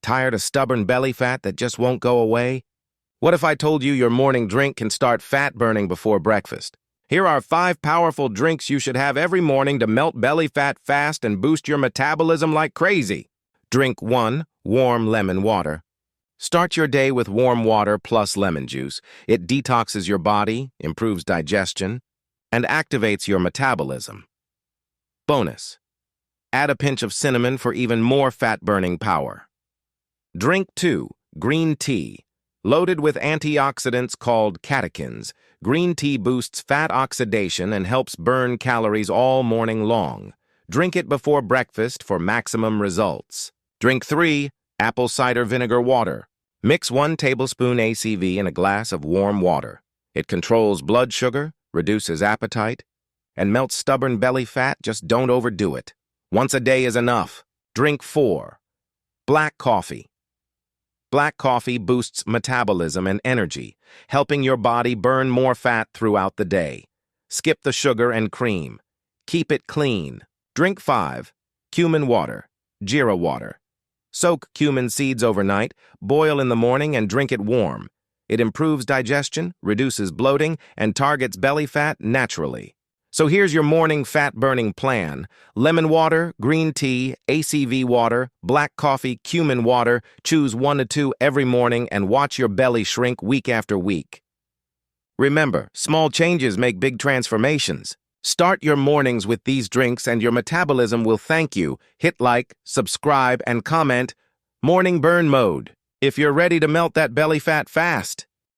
Tired of stubborn belly fat that just won't go away? What if I told you your morning drink can start fat burning before breakfast? Here are 5 powerful drinks you should have every morning to melt belly fat fast and boost your metabolism like crazy. Drink 1. Warm lemon water. Start your day with warm water plus lemon juice. It detoxes your body, improves digestion, and activates your metabolism. Bonus: add a pinch of cinnamon for even more fat-burning power. Drink 2. Green tea. Loaded with antioxidants called catechins, green tea boosts fat oxidation and helps burn calories all morning long. Drink it before breakfast for maximum results. Drink 3. Apple cider vinegar water. Mix 1 tablespoon ACV in a glass of warm water. It controls blood sugar, reduces appetite, and melts stubborn belly fat. Just don't overdo it. Once a day is enough. Drink 4. Black coffee. Black coffee boosts metabolism and energy, helping your body burn more fat throughout the day. Skip the sugar and cream. Keep it clean. Drink 5. Cumin water. Jeera water. Soak cumin seeds overnight, boil in the morning, and drink it warm. It improves digestion, reduces bloating, and targets belly fat naturally. So here's your morning fat-burning plan. Lemon water, green tea, ACV water, black coffee, cumin water. Choose 1 to 2 every morning and watch your belly shrink week after week. Remember, small changes make big transformations. Start your mornings with these drinks and your metabolism will thank you. Hit like, subscribe, and comment. Morning burn mode, if you're ready to melt that belly fat fast.